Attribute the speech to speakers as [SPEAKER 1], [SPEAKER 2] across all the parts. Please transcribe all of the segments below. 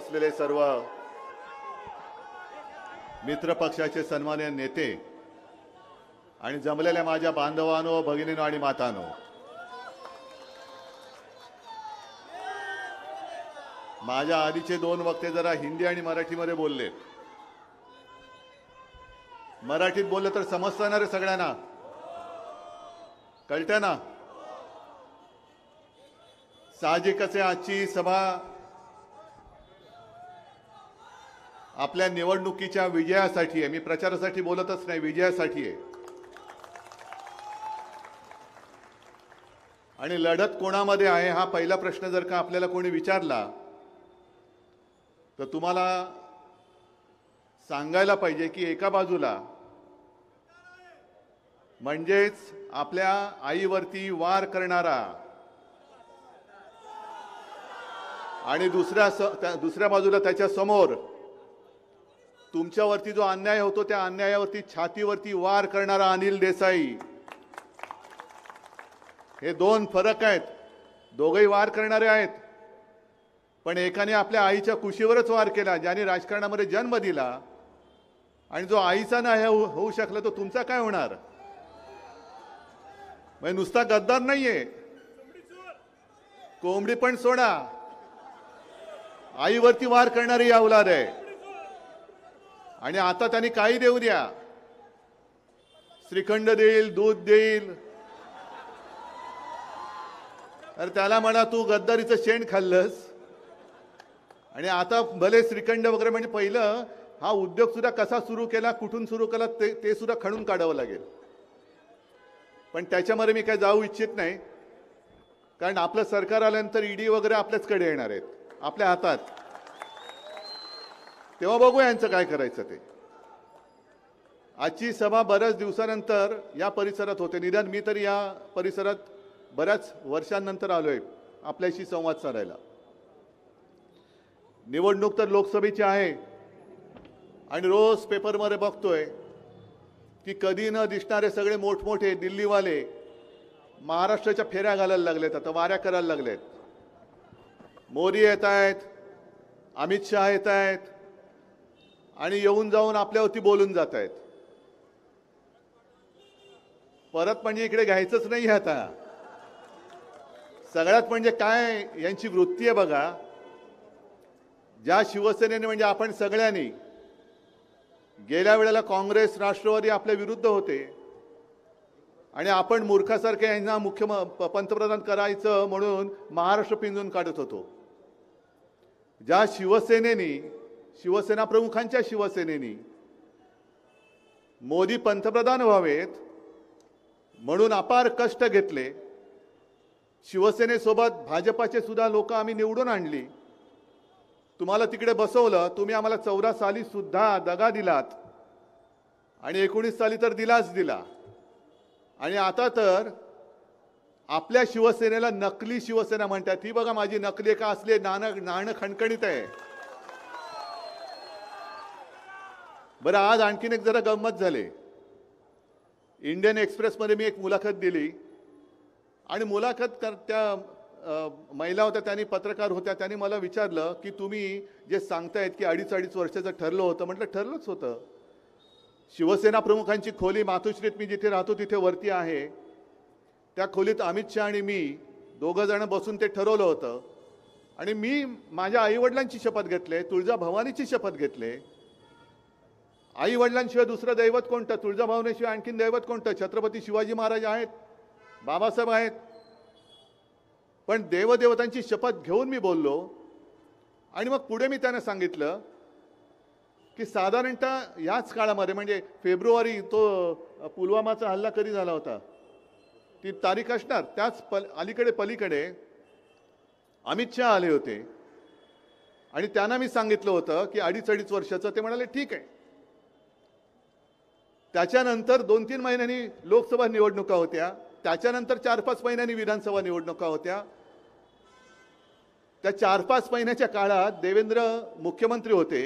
[SPEAKER 1] बसलेले सर्व मित्र पक्षाचे सन्माननीय नेते आणि जमलेल्या माझ्या बांधवांनो, भगिनींनो आणि मातांनो, माझ्या आधीचे दोन वक्ते जरा हिंदी आणि मराठीमध्ये बोलले. मराठीत बोलले तर समजतं ना रे सगळ्यांना? कळतं ना? साहजिकच आहे आजची सभा आपल्या निवडणुकीच्या विजयासाठी आहे. मी प्रचारासाठी बोलतच नाही, विजयासाठी आहे. आणि लढत कोणामध्ये आहे हा पहिला प्रश्न जर का आपल्याला कोणी विचारला तर तुम्हाला सांगायला पाहिजे की एका बाजूला म्हणजेच आपल्या आईवरती वार करणारा आणि दुसऱ्या बाजूला त्याच्या समोर तुमच्यावरती जो अन्याय होतो त्या अन्यायावरती छातीवरती वार करणारा अनिल देसाई. हे दोन फरक आहेत. दोघेही वार करणारे आहेत, पण एकाने आपल्या आईच्या कुशीवरच वार केला, ज्याने राजकारणामध्ये जन्म दिला, आणि जो आईचा नाही होऊ शकला तो तुमचा काय होणार? म्हणजे नुसता गद्दार नाहीये, कोंबडी पण सोडा, आईवरती वार करणारी अवलाद आहे. आणि आता त्यांनी काही देऊ द्या, श्रीखंड देईल, दूध देईल, तर त्याला म्हणा तू गद्दारीचं शेण खाल्लंस. आणि आता भले श्रीखंड वगैरे, म्हणजे पहिलं हा उद्योग सुद्धा कसा सुरू केला, कुठून सुरू केला ते सुद्धा खणून काढावं लागेल. पण त्याच्यामध्ये मी काय जाऊ इच्छित नाही, कारण आपलं सरकार आल्यानंतर ईडी वगैरे आपल्याचकडे येणार आहेत, आपल्या हातात. तेव्हा बघू यांचं काय करायचं ते. आजची सभा बऱ्याच दिवसानंतर या परिसरात होते. निदान मी तरी या परिसरात बऱ्याच वर्षांनंतर आलोय आपल्याशी संवाद साधायला. निवडणूक तर लोकसभेची आहे आणि रोज पेपरमध्ये बघतोय की कधी न दिसणारे सगळे मोठमोठे दिल्लीवाले महाराष्ट्राच्या फेऱ्या घालायला लागलेत, आता वाऱ्या करायला लागलेत. मोदी येत आहेत, अमित शहा येत आहेत आणि येऊन जाऊन आपल्यावरती बोलून जात आहेत. परत म्हणजे इकडे घ्यायचंच नाही आता. सगळ्यात म्हणजे काय यांची वृत्ती आहे बघा. ज्या शिवसेनेने, म्हणजे आपण सगळ्यांनी गेल्या वेळेला काँग्रेस राष्ट्रवादी आपल्या विरुद्ध होते आणि आपण मूर्खासारखे यांना पंतप्रधान करायचं म्हणून महाराष्ट्र पिंजून काढत होतो. ज्या शिवसेनेनी, शिवसेना प्रमुखांच्या शिवसेनेनी मोदी पंतप्रधान व्हावेत म्हणून अपार कष्ट घेतले, शिवसेनेसोबत भाजपाचे सुद्धा लोक आम्ही निवडून आणली, तुम्हाला तिकडे बसवलं, तुम्ही आम्हाला 14 साली सुद्धा दगा दिलात आणि 19 साली तर दिलाच दिला. आणि आता तर आपल्या शिवसेनेला नकली शिवसेना म्हणतात. ही बघा माझी नकली का असली, नाणं खणखणीत आहे. बरं, आज आणखीन एक जरा गंमत झाली. इंडियन एक्सप्रेसमध्ये मी एक मुलाखत दिली आणि मुलाखत त्या महिला होत्या, त्यांनी पत्रकार होत्या, त्यांनी मला विचारलं की तुम्ही जे सांगतायत की 2.5 वर्षाचं ठरलं होतं. म्हटलं ठरलंच होतं. शिवसेना प्रमुखांची खोली मातोश्रीत मी जिथे राहतो तिथे वरती आहे. त्या खोलीत अमित शहा आणि मी दोघं जण बसून ते ठरवलं होतं. आणि मी माझ्या आईवडिलांची शपथ घेतले, तुळजाभवानीची शपथ घेतले. आईवडिलांशिवाय दुसरं दैवत कोणतं? तुळजाभवानीशिवाय आणखीन दैवत कोणतं? छत्रपती शिवाजी महाराज आहेत, बाबासाहेब आहेत. पण देवदेवतांची शपथ घेऊन मी बोललो. आणि मग पुढे मी त्यांना सांगितलं की साधारणतः याच काळामध्ये, म्हणजे फेब्रुवारी, तो पुलवामाचा हल्ला कधी झाला होता ती तारीख असणार, त्याच पलीकडे अमित शहा आले होते आणि त्यांना मी सांगितलं होतं की 2.5 वर्षाचं. ते म्हणाले ठीक आहे. त्याच्यानंतर 2-3 महिन्यांनी लोकसभा निवडणुका होत्या, त्याच्यानंतर 4-5 महिन्यांनी विधानसभा निवडणुका होत्या. त्या 4-5 महिन्याच्या काळात देवेंद्र मुख्यमंत्री होते.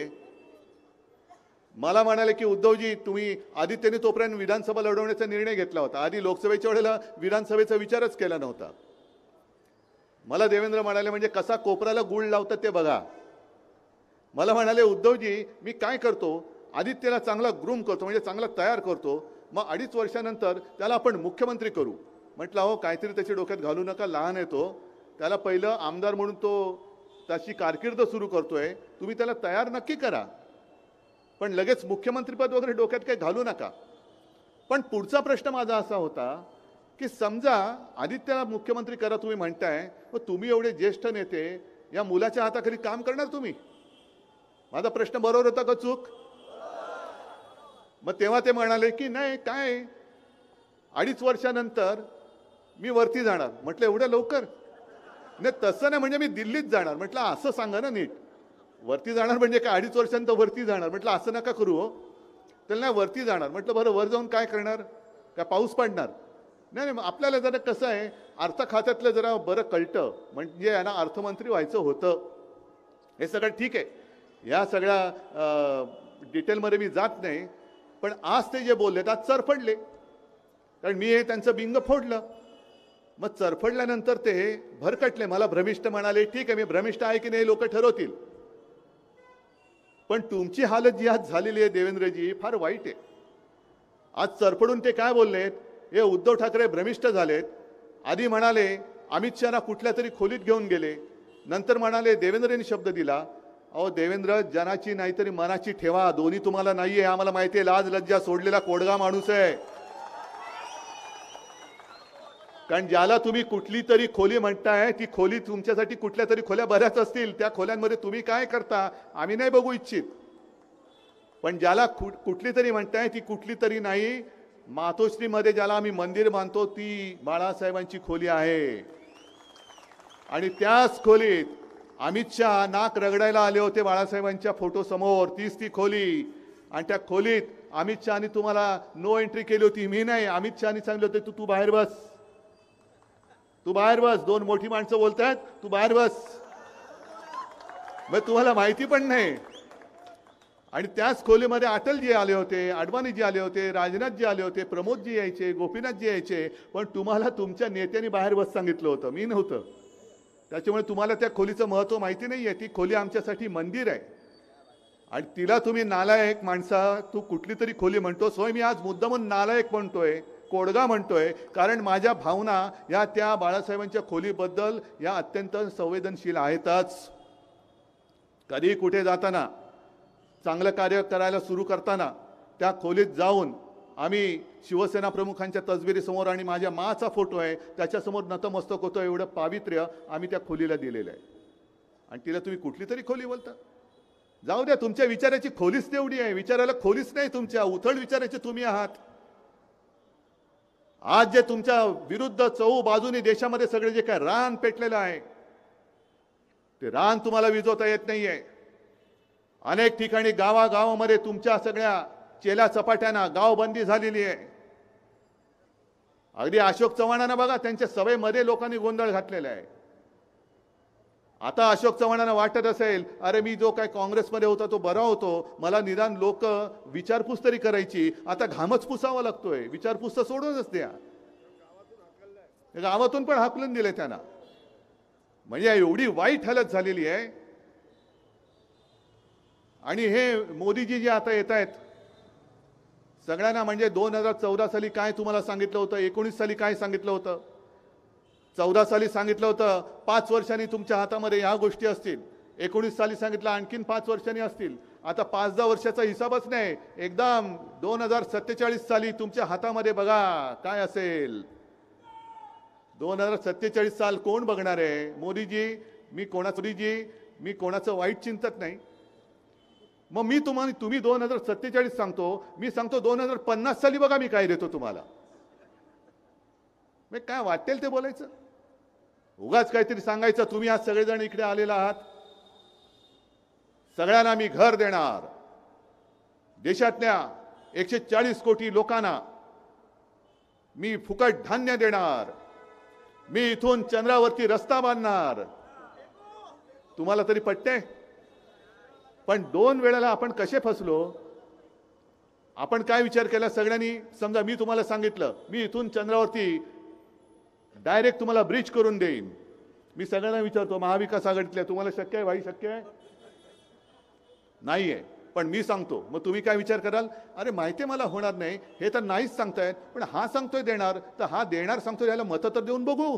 [SPEAKER 1] मला म्हणाले की उद्धवजी, तुम्ही आदित्यने तोपर्यंत विधानसभा लढवण्याचा निर्णय घेतला होता, आधी लोकसभेच्या वेळेला विधानसभेचा विचारच केला नव्हता. मला देवेंद्र म्हणाले म्हणजे कसा कोपराला गुळ लावतात ते बघा. मला म्हणाले, उद्धवजी मी काय करतो, आदित्यला चांगला ग्रूम करतो, म्हणजे चांगला तयार करतो, मग 2.5 वर्षानंतर त्याला आपण मुख्यमंत्री करू. म्हटलं हो, काहीतरी त्याच्या डोक्यात घालू नका, लहान आहे तो, त्याला पहिलं आमदार म्हणून तो त्याची कारकीर्द सुरू करतोय, तुम्ही त्याला तयार नक्की करा, पण लगेच मुख्यमंत्रीपद वगैरे डोक्यात काही घालू नका. पण पुढचा प्रश्न माझा असा होता की समजा आदित्यला मुख्यमंत्री करा तुम्ही म्हणताय, मग तुम्ही एवढे ज्येष्ठ नेते या मुलाच्या हाताखाली काम करणार तुम्ही? माझा प्रश्न बरोबर होता का चूक? मग तेव्हा ते म्हणाले की नाही, काय 2.5 वर्षानंतर मी वरती जाणार. म्हटलं एवढं लवकर? नाही तसं नाही, म्हणजे मी दिल्लीत जाणार. म्हटलं असं सांगा ना नीट, वरती जाणार म्हणजे काय 2.5 वर्षानंतर वरती जाणार? म्हटलं असं नका करू हो. त्याला नाही वरती जाणार. म्हटलं बरं वर जाऊन काय करणार? काय पाऊस पडणार? नाही नाही, आपल्याला जरा कसं आहे, अर्थ खात्यातलं जरा बरं कळतं, म्हणजे यांना अर्थमंत्री व्हायचं होतं. हे सगळं ठीक आहे, या सगळ्या डिटेलमध्ये मी जात नाही. पण आज ते जे बोलले आज चरफडले, कारण मी हे त्यांचं बिंग फोडलं. मग चरफडल्यानंतर ते भरकटले, मला भ्रमिष्ठ म्हणाले. ठीक आहे, मी भ्रमिष्ठ आहे की नाही लोक ठरवतील, पण तुमची हालत जी आज झालेली आहे देवेंद्रजी फार वाईट आहे. आज चरफडून ते काय बोललेत, हे उद्धव ठाकरे भ्रमिष्ठ झालेत. आधी म्हणाले अमित शहाना कुठल्या तरी खोलीत घेऊन गेले, नंतर म्हणाले देवेंद्रनी शब्द दिला. अहो देवेंद्र, जनाची नाहीतरी मनाची ठेवा, दोन्ही तुम्हाला नाहीये, आम्हाला माहिती आहे. लाज लज्जा सोडलेला कोडगा माणूस आहे. कारण ज्याला तुम्ही कुठली तरी खोली म्हणताय, ती खोली तुमच्यासाठी कुठल्या तरी खोल्या बऱ्याच असतील, त्या खोल्यांमध्ये तुम्ही काय करता आम्ही नाही बघू इच्छित. पण ज्याला कुठली तरी म्हणताय ती कुठली तरी नाही, मातोश्रीमध्ये ज्याला आम्ही मंदिर मानतो ती बाळासाहेबांची खोली आहे. आणि त्याच खोलीत अमित शहा नाक रगडायला आले होते बाळासाहेबांच्या फोटो समोर, तीच ती खोली. आणि त्या खोलीत अमित शहानी तुम्हाला नो एंट्री केली होती, मी नाही. अमित शहानी सांगितलं होते तू बाहेर बस, तू बाहेर बस, दोन मोठी माणसं बोलतायत, तू बाहेर बस. मग तुम्हाला माहिती पण नाही. आणि त्याच खोलीमध्ये अटलजी आले होते, अडवाणीजी आले होते, राजनाथजी आले होते, प्रमोदजी यायचे, गोपीनाथजी यायचे. पण तुम्हाला तुमच्या नेत्यांनी बाहेर बस सांगितलं होतं, मी नव्हतं. त्याच्यामुळे तुम्हाला त्या खोलीचं महत्त्व माहिती नाही आहे. ती खोली आमच्यासाठी मंदिर आहे. आणि तिला तुम्ही नालायक माणसा, तू कुठली तरी खोली म्हणतोस. होय, मी आज मुद्दामून नालायक म्हणतोय, कोडगा म्हणतोय, कारण माझ्या भावना या त्या बाळासाहेबांच्या खोलीबद्दल या अत्यंत संवेदनशील आहेतच. कधी कुठे जाताना, चांगलं कार्य करायला सुरू करताना त्या खोलीत जाऊन आम्ही शिवसेना प्रमुखांच्या तसबिरीसमोर आणि माझ्या माचा फोटो आहे त्याच्यासमोर नतमस्तक होतो. एवढं पावित्र्य आम्ही त्या खोलीला दिलेलं आहे. आणि तिला तुम्ही कुठली तरी खोली बोलता? जाऊ द्या, तुमच्या विचाराची खोलीच तेवढी आहे, विचारायला खोलीच नाही तुमच्या, उथळ विचारायचे तुम्ही आहात. आज जे तुमच्या विरुद्ध चहू बाजूनी देशामध्ये सगळे जे काय रान पेटलेलं आहे, ते रान तुम्हाला विझवता येत नाहीये. अनेक ठिकाणी गावागावामध्ये तुमच्या सगळ्या चेला चपाट्यांना गावबंदी झालेली आहे. अगदी अशोक चव्हाणांना बघा, त्यांच्या सभेमध्ये लोकांनी गोंधळ घातलेला आहे. आता अशोक चव्हाणांना वाटत असेल, अरे मी जो काय काँग्रेसमध्ये होता तो बरा होतो, मला निदान लोक विचारपूस तरी करायची, आता घामच पुसावा लागतोय. विचारपूस तर सोडूनच द्या, गावातून पण हाकलून दिले त्यांना. म्हणजे एवढी वाईट हालत झालेली आहे. आणि हे मोदीजी जे आता येत आहेत सगळ्यांना, म्हणजे 2014 साली काय तुम्हाला सांगितलं होतं, 19 साली काय सांगितलं होतं, 14 साली सांगितलं होतं 5 वर्षांनी तुमच्या हातामध्ये ह्या गोष्टी असतील, 19 साली सांगितलं आणखीन 5 वर्षांनी असतील. आता 5-10 वर्षाचा हिसाबच नाही, एकदम 2047 साली तुमच्या हातामध्ये बघा काय असेल. 2047 साल कोण बघणार आहे? मोदीजी, मी कोणाचं वाईट चिंतत नाही. मग तुम्ही 2047 सांगतो, मी सांगतो 2050 साली बघा मी काय देतो तुम्हाला. मग काय वाटेल ते बोलायचं, उगाच काहीतरी सांगायचं. तुम्ही आज सगळेजण इकडे आलेला आहात, सगळ्यांना मी घर देणार, देशातल्या 140 कोटी लोकांना मी फुकट धान्य देणार, मी इथून चंद्रावरती रस्ता बांधणार. तुम्हाला तरी पटते? पण 2 वेळेला आपण कसे फसलो? आपण काय विचार केला सगळ्यांनी? समजा मी तुम्हाला सांगितलं मी इथून चंद्रावरती डायरेक्ट तुम्हाला ब्रिज करून देईन. मी सगळ्यांना विचारतो महाविकास आघाडीतल्या, तुम्हाला शक्य आहे भाई? शक्य आहे? नाही आहे. पण मी सांगतो, मग तुम्ही काय विचार कराल, अरे माहिती मला होणार नाही, हे तर नाहीच सांगतायत, पण हा सांगतोय देणार, तर हा देणार सांगतोय, याला मतं तर देऊन बघू.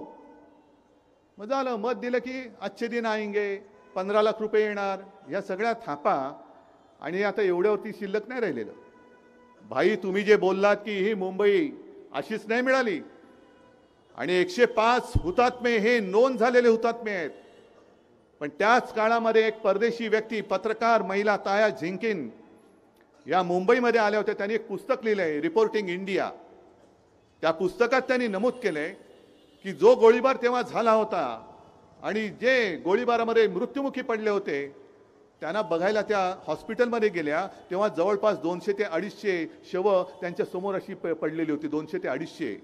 [SPEAKER 1] मग झालं, मत दिलं की अच्छे दिन आएंगे, 15 लाख रुपये येणार, या सगळ्या थापा. आणि आता एवढ्यावरती शिल्लक नाही राहिलेलं. भाई तुम्ही जे बोललात की ही मुंबई अशीच नाही मिळाली, आणि 105 हुतात्मे हे नोंद झालेले हुतात्मे आहेत. पण त्याच काळामध्ये एक परदेशी व्यक्ती, पत्रकार महिला ताया झिंकिन या मुंबईमध्ये आल्या होत्या. त्यांनी एक पुस्तक लिहिलंय, रिपोर्टिंग इंडिया. त्या पुस्तकात त्यांनी नमूद केलंय की जो गोळीबार तेव्हा झाला होता आणि जे गोळीबारामध्ये मृत्युमुखी पडले होते त्यांना बघायला त्या हॉस्पिटलमध्ये गेल्या, तेव्हा जवळपास 200 ते 250 शव त्यांच्या समोर अशी पडलेली होती. 200 ते 250.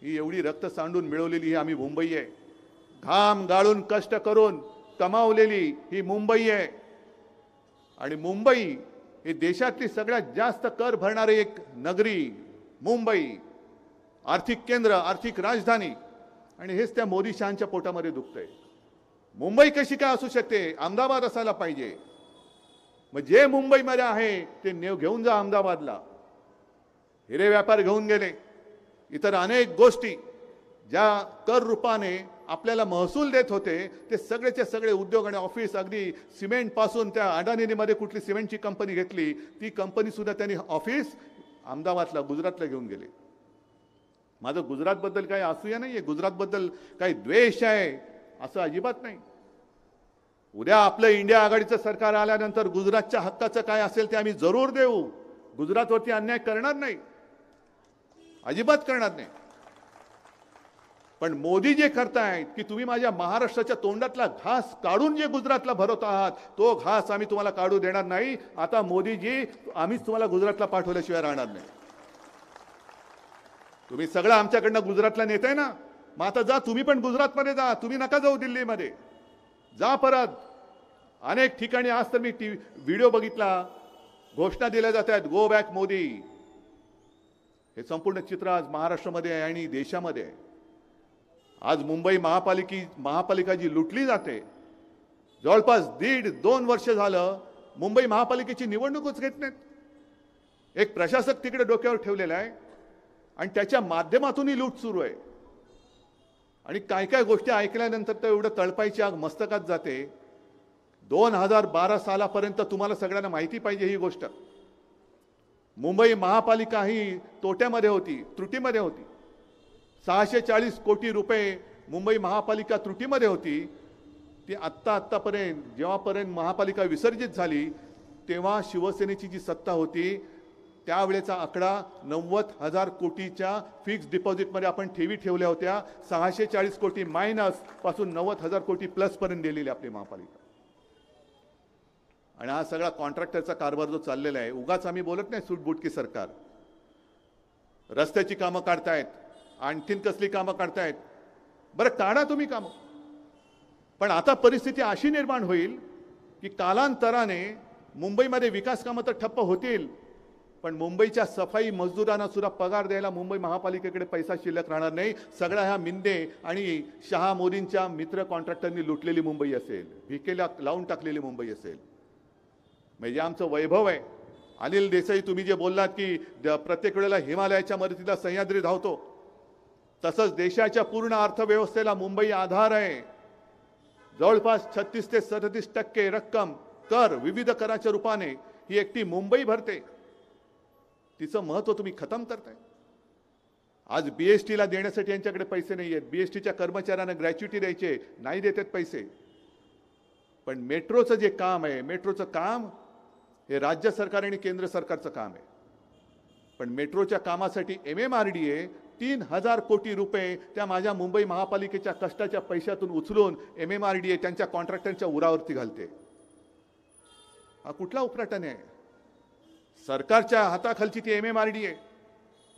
[SPEAKER 1] ही एवढी रक्त सांडून मिळवलेली ही आम्ही मुंबई आहे. घाम गाळून कष्ट करून कमावलेली ही मुंबई आहे. आणि मुंबई ही देशातली सगळ्यात जास्त कर भरणारी एक नगरी मुंबई, आर्थिक केंद्र, आर्थिक राजधानी. आणि हेच त्या मोदी शहांच्या पोटामध्ये दुखतंय. मुंबई कशी काय असू शकते? अहमदाबाद असायला पाहिजे. मग जे मुंबईमध्ये आहे ते घेऊन जा अहमदाबादला. हिरे व्यापार घेऊन गेले, इतर अनेक गोष्टी ज्या कर रूपाने आपल्याला महसूल देत होते ते सगळेचे सगळे उद्योग आणि ऑफिस, अगदी सिमेंट पासून त्या अडानीमध्ये कुठली सिमेंटची कंपनी घेतली, ती कंपनी सुद्धा त्यांनी ऑफिस अहमदाबादला, गुजरातला घेऊन गेले. माझं गुजरातबद्दल काही असूया नाहीये, गुजरातबद्दल काही द्वेष आहे असं अजिबात नाही. उद्या आपलं इंडिया आघाडीचं सरकार आल्यानंतर गुजरातच्या हक्काचं काय असेल ते आम्ही जरूर देऊ. गुजरातवरती अन्याय करणार नाही, अजिबात करणार नाही. पण मोदी जे करतायत की तुम्ही माझ्या महाराष्ट्राच्या तोंडातला घास काढून जे गुजरातला भरवत आहात, तो घास आम्ही तुम्हाला काढू देणार नाही. आता मोदीजी, आम्हीच तुम्हाला गुजरातला पाठवल्याशिवाय राहणार नाही. तुम्ही सगळं आमच्याकडनं गुजरातला नेताय ना, मग आता जा, तुम्ही पण गुजरातमध्ये जा. तुम्ही नका जाऊ दिल्लीमध्ये, जा परत. अनेक ठिकाणी आज तर मी व्हिडिओ बघितला, घोषणा दिल्या जात आहेत, गो बॅक मोदी. हे संपूर्ण चित्र आज महाराष्ट्रामध्ये आहे आणि देशामध्ये आहे. आज मुंबई महापालिका जी लुटली जाते, जवळपास 1.5-2 वर्ष झालं मुंबई महापालिकेची निवडणूकच घेत नाहीत. एक प्रशासक तिकडे डोक्यावर ठेवलेला आहे आणि त्याच्या माध्यमातून ही लूट सुरू आहे. आणि काय काय गोष्टी ऐकल्यानंतर तर एवढं तळपायची आग मस्तकात जाते. 2012 सालापर्यंत तुम्हाला सगळ्यांना माहिती पाहिजे ही गोष्ट, मुंबई महापालिका ही तोट्यामध्ये होती, त्रुटीमध्ये होती. 640 कोटी रुपये मुंबई महापालिका त्रुटीमध्ये होती. ती आत्तापर्यंत, जेव्हापर्यंत महापालिका विसर्जित झाली तेव्हा शिवसेनेची जी सत्ता होती त्यावेळेचा आकडा 90,000 कोटीच्या फिक्स डिपॉझिटमध्ये आपण ठेवी ठेवल्या होत्या. 640 कोटी मायनस पासून 90,000 कोटी प्लस पर्यंत गेलेली आपली महापालिका. आणि हा सगळा कॉन्ट्रॅक्टरचा कारभार जो चाललेला आहे, उगाच आम्ही बोलत नाही सूटबुटकी सरकार. रस्त्याची कामं काढतायत, आणखीन कसली कामं काढतायत, बरं काढा तुम्ही कामं. पण आता परिस्थिती अशी निर्माण होईल की कालांतराने मुंबईमध्ये विकास कामं तर ठप्प होतील, पण मुंबईच्या सफाई मजदूरांना सुद्धा पगार द्यायला मुंबई महापालिकेकडे पैसा शिल्लक राहणार नाही. सगळ्या ह्या मिंदे आणि शहा मोदींच्या मित्र कॉन्ट्रॅक्टरनी लुटलेली मुंबई असेल, भिकेला लावून टाकलेली मुंबई असेल. म्हणजे आमचं वैभव आहे. अनिल देसाई, तुम्ही जे बोललात की प्रत्येक वेळेला हिमालयाच्या मदतीला सह्याद्री धावतो, तसंच देशाच्या पूर्ण अर्थव्यवस्थेला मुंबई आधार आहे. जवळपास 36 ते 37% रक्कम कर, विविध कराच्या रूपाने ही एकटी मुंबई भरते. तिचं महत्व तुम्ही खतम करताय. आज बीएसटीला देण्यासाठी यांच्याकडे पैसे नाही आहेत. बीएसटीच्या कर्मचाऱ्यांना ग्रॅच्युटी द्यायचे, नाही देतात पैसे. पण मेट्रोचं जे काम आहे, मेट्रोचं काम हे राज्य सरकार आणि केंद्र सरकारचं काम आहे. पण मेट्रोच्या कामासाठी MMRDA 3,000 कोटी रुपये त्या माझ्या मुंबई महापालिकेच्या कष्टाच्या पैशातून उचलून MMRDA त्यांच्या कॉन्ट्रॅक्टरच्या उरावरती घालते. हा कुठला उपराटन आहे? सरकारच्या हाताखालची ती MMRDA.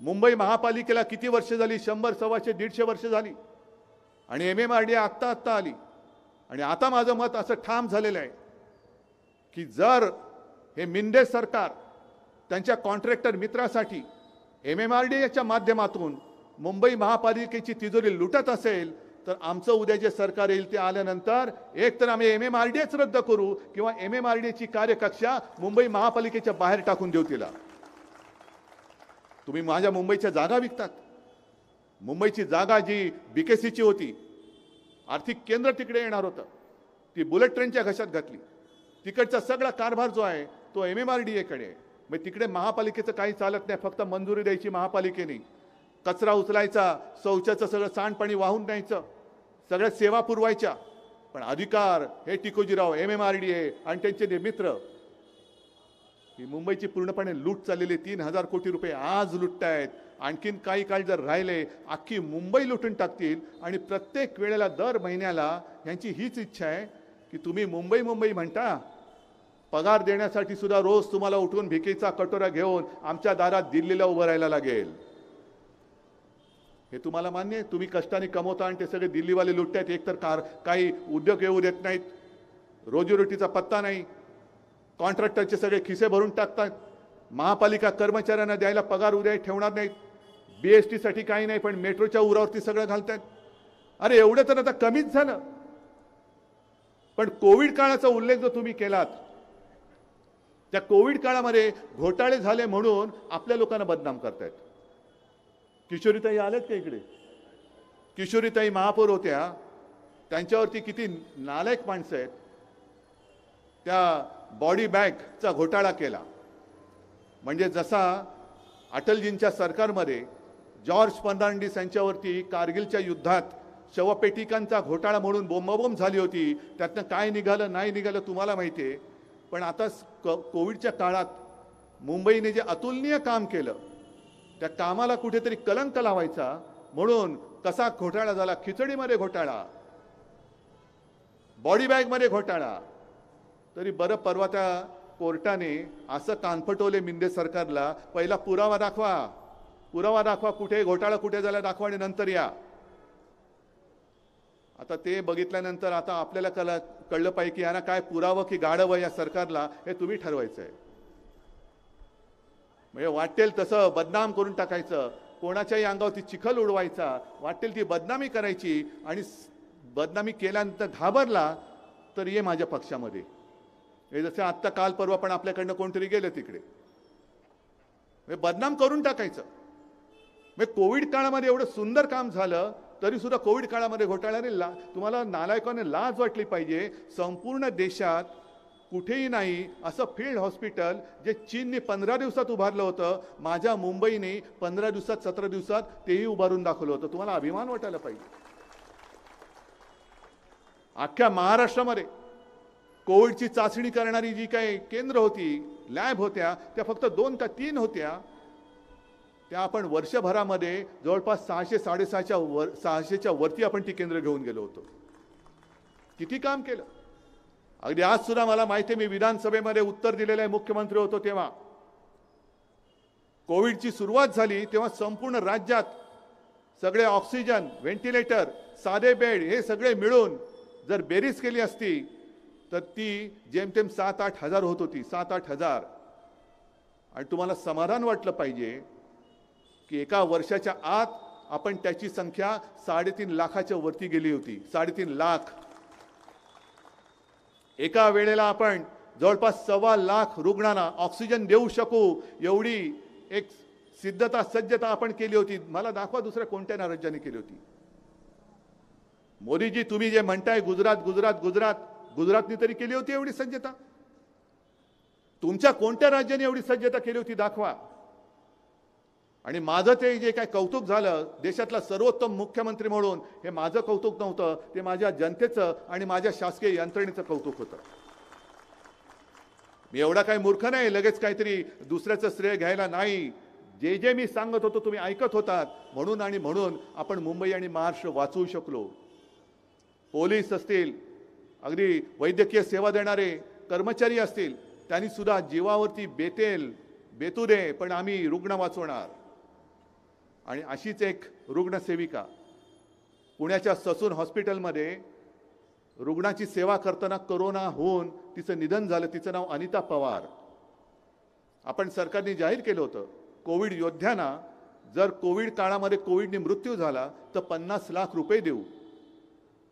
[SPEAKER 1] मुंबई महापालिकेला किती वर्ष झाली? 100, 125, 150 वर्ष झाली. आणि MMRDA आत्ता आली. आणि आता माझं मत असं ठाम झालेलं आहे की जर हे मिंदे सरकार त्यांच्या कॉन्ट्रॅक्टर मित्रासाठी MMRDAच्या माध्यमातून मुंबई महापालिकेची तिजोरी लुटत असेल तर आमचं उद्या जे सरकार येईल ते आल्यानंतर एक तर आम्ही MMRDAच रद्द करू किंवा MMRDAची कार्यकक्षा मुंबई महापालिकेच्या बाहेर टाकून देऊ तिला. तुम्ही माझ्या मुंबईच्या जागा विकतात. मुंबईची जागा जी BKCची होती, आर्थिक केंद्र तिकडे येणार होतं, ती बुलेट ट्रेनच्या घशात घातली. तिकडचा सगळा कारभार जो आहे तो MMRDAकडे. मग तिकडे महापालिकेचं काही चालत नाही, फक्त मंजुरी द्यायची महापालिकेने, कचरा उचलायचा, शौचाचं सगळं सांडपाणी वाहून न्यायचं, सगळ्या सेवा पुरवायच्या. पण अधिकार हे टिकोजीराव, MMRDA आणि त्यांचे मित्र, ही मुंबईची पूर्णपणे लूट चाललेली. 3,000 कोटी रुपये आज लुटतायत. आणखीन काही काळ जर राहिले अख्खी मुंबई लुटून टाकतील. आणि प्रत्येक वेळेला दर महिन्याला यांची हीच इच्छा आहे की तुम्ही मुंबई मुंबई म्हणता, पगार देण्यासाठी सुद्धा रोज तुम्हाला उठून भिकेचा कटोरा घेऊन आमच्या दारात दिल्लीला उभं राहायला लागेल. हे तुम्हाला मान्य आहे? तुम्ही कष्टाने कमवता आणि ते सगळे दिल्लीवाले लुटतायत. एकतर काही उद्योग येऊ देत नाहीत, रोजीरोटीचा पत्ता नाही, कॉन्ट्रॅक्टरचे सगळे खिसे भरून टाकतात, महापालिका कर्मचाऱ्यांना द्यायला पगार उद्या ठेवणार नाहीत, BST साठी काही नाही पण मेट्रोच्या उरावरती सगळं घालतायत. अरे एवढं तर आता कमीच झालं. पण कोविड काळाचा उल्लेख जो तुम्ही केलात, त्या कोविड काळामध्ये घोटाळे झाले म्हणून आपल्या लोकांना बदनाम करतायत. किशोरीताई आलेत का इकडे? किशोरीताई महापौर होत्या, त्यांच्यावरती किती नालायक माणसं आहेत. त्या बॉडी बॅगचा घोटाळा केला. म्हणजे जसा अटलजींच्या सरकारमध्ये जॉर्ज फर्नांडिस यांच्यावरती कारगिलच्या युद्धात शवपेटिकांचा घोटाळा म्हणून बोंबाबोंब झाली होती, त्यातनं काय निघालं नाही निघालं तुम्हाला माहिती आहे. पण आता कोविडच्या काळात मुंबईने जे अतुलनीय काम केलं, त्या कामाला कुठेतरी कलंक लावायचा म्हणून कसा घोटाळा झाला. खिचडीमध्ये घोटाळा, बॉडी बॅगमध्ये घोटाळा. तरी बरं, परवा त्या कोर्टाने असं कानफटवले मिंदे सरकारला, पहिला पुरावा दाखवा, पुरावा दाखवा, कुठे घोटाळा कुठे झाला दाखवा आणि नंतर या. आता ते बघितल्यानंतर आता आपल्याला कळलं पाहिजे की यांना काय पुरावं की गाढवं या सरकारला, हे तुम्ही ठरवायचं आहे. म्हणजे वाटेल तसं बदनाम करून टाकायचं, कोणाच्याही अंगावरती चिखल उडवायचा, वाटेल ती बदनामी करायची. आणि बदनामी केल्यानंतर घाबरला तर ये माझ्या पक्षामध्ये. हे जसं आत्ता काल परवा पण आपल्याकडनं कोणतरी गेलं तिकडे, बदनाम करून टाकायचं. म्हणजे कोविड काळामध्ये एवढं सुंदर काम झालं तरी सुद्धा कोविड काळामध्ये घोटाळ्याने तुम्हाला नालायकाने लाज वाटली पाहिजे. संपूर्ण देशात कुठेही नाही असं फील्ड हॉस्पिटल जे चीनने 15 दिवसात उभारलं होतं, माझ्या मुंबईने 15 दिवसात 17 दिवसात तेही उभारून दाखवलं होतं. तुम्हाला अभिमान वाटायला पाहिजे. अख्ख्या महाराष्ट्रामध्ये कोविडची चाचणी करणारी जी काही केंद्र होती, लॅब होत्या, त्या फक्त 2 का 3 होत्या. त्या आपण वर्षभरामध्ये जवळपास 600-650च्या वरती आपण ती केंद्र घेऊन गेलो होतो. किती काम केलं. अगदी आज सुद्धा मला माहिती आहे, मी विधानसभेमध्ये उत्तर दिलेलं आहे, मुख्यमंत्री होतो तेव्हा. कोविडची सुरुवात झाली तेव्हा संपूर्ण राज्यात सगळे ऑक्सिजन, व्हेंटिलेटर, साधे बेड हे सगळे मिळून जर बेरीज केली असती तर ती जेमतेम 7-8 हजार होत होती. 7-8 हजार. आणि तुम्हाला समाधान वाटलं पाहिजे की एका वर्षाच्या आत आपण त्याची संख्या 3.5 लाखाच्या वरती गेली होती. 3.5 लाख. एका वेळेला आपण जवळपास 1.25 लाख रुग्णांना ऑक्सिजन देऊ शकू एवढी एक सज्जता आपण केली होती. मला दाखवा दुसऱ्या कोणत्या राज्याने केली होती. मोदीजी, तुम्ही जे म्हणताय गुजरातनी तरी केली होती एवढी सज्जता. तुमच्या कोणत्या राज्याने एवढी सज्जता केली होती दाखवा. आणि माझं ते जे काय कौतुक झालं, देशातला सर्वोत्तम मुख्यमंत्री म्हणून, हे माझं कौतुक नव्हतं, ते माझ्या जनतेचं आणि माझ्या शासकीय यंत्रणेचं कौतुक होतं. मी एवढा काही मूर्ख नाही लगेच काहीतरी दुसऱ्याचं श्रेय घ्यायला नाही. जे मी सांगत होतो तुम्ही ऐकत होतात, म्हणून आपण मुंबई आणि महाराष्ट्र वाचवू शकलो. पोलीस असतील, अगदी वैद्यकीय सेवा देणारे कर्मचारी असतील, त्यांनी सुद्धा जीवावरती बेतू दे पण आम्ही रुग्ण वाचवणार. आणि अशीच एक रुग्णसेविका पुण्याच्या ससून हॉस्पिटलमध्ये रुग्णाची सेवा करताना कोरोना होऊन तिचं निधन झालं. तिचं नाव अनिता पवार. आपण सरकारने जाहीर केलं होतं, कोविड योद्ध्यांना जर कोविड काळामध्ये कोविडने मृत्यू झाला तर 50 लाख रुपये देऊ.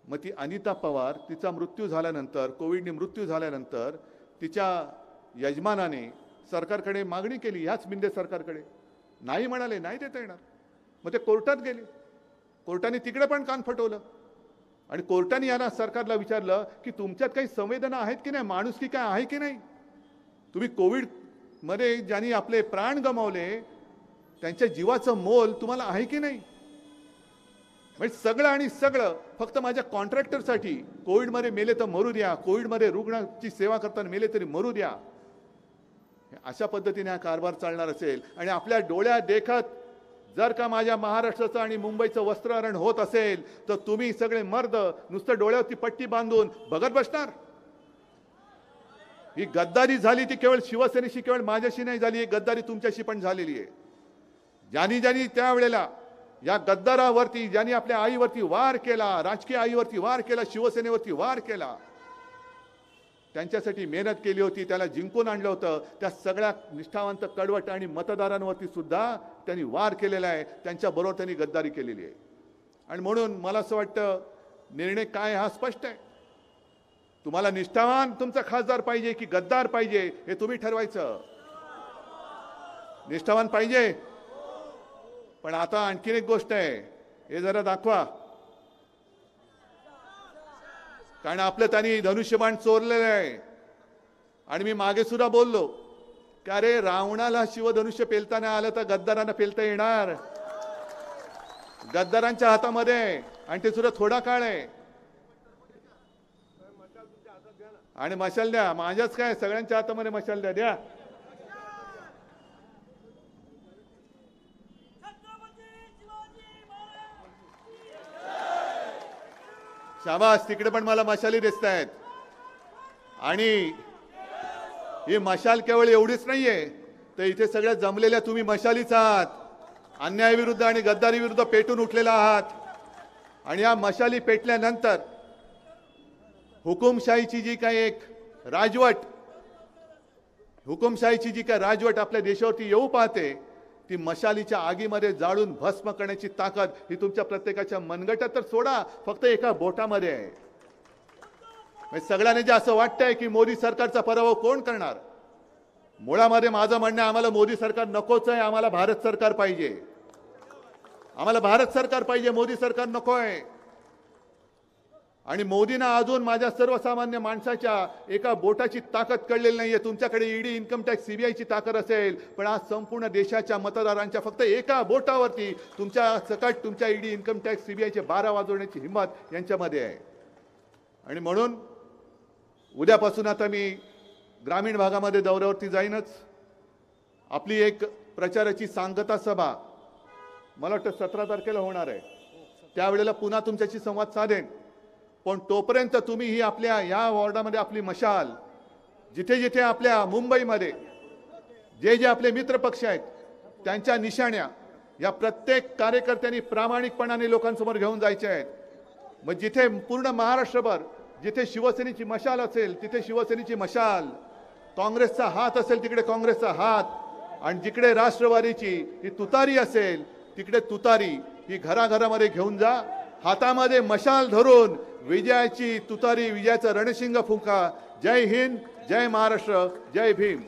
[SPEAKER 1] मग ती अनिता पवार तिचा मृत्यू झाल्यानंतर, कोविडने मृत्यू झाल्यानंतर तिच्या यजमानाने सरकारकडे मागणी केली, ह्याच शिंदे सरकारकडे. नाही म्हणाले, नाही देता येणार. मग ते कोर्टात गेले. कोर्टाने तिकडे पण कान फटवलं आणि कोर्टाने याला सरकारला विचारलं की तुमच्यात काही संवेदना आहेत की नाही, माणुसकी काय आहे की नाही. तुम्ही कोविडमध्ये ज्यांनी आपले प्राण गमावले त्यांच्या जीवाचं मोल तुम्हाला आहे की नाही. म्हणजे सगळं आणि सगळं फक्त माझ्या कॉन्ट्रॅक्टरसाठी. कोविडमध्ये मेले तर मरू द्या, कोविडमध्ये रुग्णाची सेवा करताना मेले तरी मरू द्या. अशा पद्धतीने हा कारभार चालणार असेल आणि आपल्या डोळ्यात देखत जर का माझ्या महाराष्ट्राचं आणि मुंबईचं वस्त्रहरण होत असेल तर तुम्ही सगळे मर्द नुसतं डोळ्यावरती पट्टी बांधून बघत बसणार. ही गद्दारी झाली ती केवळ शिवसेनेशी, केवळ माझ्याशी नाही झाली, ही गद्दारी तुमच्याशी पण झालेली आहे. ज्यांनी त्यावेळेला या गद्दारावरती, ज्यांनी आपल्या आईवरती वार केला, राजकीय आईवरती वार केला, शिवसेनेवरती वार केला, त्यांच्यासाठी मेहनत केली होती, त्याला जिंकून आणलं होतं, त्या सगळ्या निष्ठावंत, कडवट आणि मतदारांवरती सुद्धा त्यांनी वार केलेला आहे. त्यांच्याबरोबर त्यांनी गद्दारी केलेली आहे. आणि म्हणून मला असं वाटतं निर्णय काय हा स्पष्ट आहे. तुम्हाला निष्ठावान तुमचा खासदार पाहिजे की गद्दार पाहिजे हे तुम्ही ठरवायचं. निष्ठावान पाहिजे. पण आता आणखीन एक गोष्ट आहे, हे जरा दाखवा. कारण आपलं त्यांनी धनुष्यबाण चोरलेलं आहे. आणि मी मागे सुद्धा बोललो की अरे रावणाला शिवधनुष्य पेलताना आलं तर गद्दारांना पेलता येणार. गद्दारांच्या हातामध्ये, आणि ते सुद्धा थोडा काळ आहे. आणि मशाल द्या, माझ्याच काय सगळ्यांच्या हातामध्ये मशाल द्या. द्या शाबास, तिकडे पण मला मशाली दिसत आहेत. आणि ही मशाल केवळ एवढीच नाहीये, तर इथे सगळ्या जमलेल्या तुम्ही मशालीच आहात. अन्यायाविरुद्ध आणि गद्दारी विरुद्ध पेटून उठलेला आहात. आणि या मशाली पेटल्यानंतर हुकुमशाहीची जी काही एक राजवट, हुकुमशाहीची जी काही राजवट आपल्या देशावरती येऊ पाहते, ती मशालीच्या आगीमध्ये जाळून भस्म करण्याची ताकद ही तुमच्या प्रत्येकाच्या मनगटात तर सोडा, फक्त एका बोटामध्ये आहे. म्हणजे सगळ्यांनी जे असं वाटतंय की मोदी सरकारचा पराभव कोण करणार, मुळामध्ये माझं म्हणणं आहे, आम्हाला मोदी सरकार नकोच आहे. आम्हाला भारत सरकार पाहिजे. आम्हाला भारत सरकार पाहिजे, मोदी सरकार नको आहे. आणि मोदींना अजून माझ्या सर्वसामान्य माणसाच्या एका बोटाची ताकद कळलेली नाहीये. तुमच्याकडे ईडी, इन्कम टॅक्स, सीबीआयची ताकद असेल, पण आज संपूर्ण देशाच्या मतदारांच्या फक्त एका बोटावरती तुमच्या सकट तुमच्या ईडी, इन्कम टॅक्स, सीबीआयचे 12 वाजवण्याची हिंमत यांच्यामध्ये आहे. आणि म्हणून उद्यापासून आता मी ग्रामीण भागामध्ये दौऱ्यावरती जाईनच. आपली एक प्रचाराची सांगता सभा मला वाटतं 17 तारखेला होणार आहे. त्यावेळेला पुन्हा तुमच्याशी संवाद साधेन. पण तोपर्यंत तुम्ही ही आपल्या या वॉर्डामध्ये आपली मशाल, जिथे जिथे आपल्या मुंबईमध्ये जे जे आपले मित्र पक्ष आहेत त्यांच्या निशाण्या या प्रत्येक कार्यकर्त्यांनी प्रामाणिकपणाने लोकांसमोर घेऊन जायच्या आहेत. मग जिथे पूर्ण महाराष्ट्रभर जिथे शिवसेनेची मशाल असेल तिथे शिवसेनेची मशाल, काँग्रेसचा हात असेल तिकडे काँग्रेसचा हात, आणि जिकडे राष्ट्रवादीची ही तुतारी असेल तिकडे तुतारी ही घराघरामध्ये घेऊन जा. हातामध्ये मशाल धरून विजयाची तुतारी, विजयाचं रणशिंग फुंका. जय हिंद, जय महाराष्ट्र, जय भीम.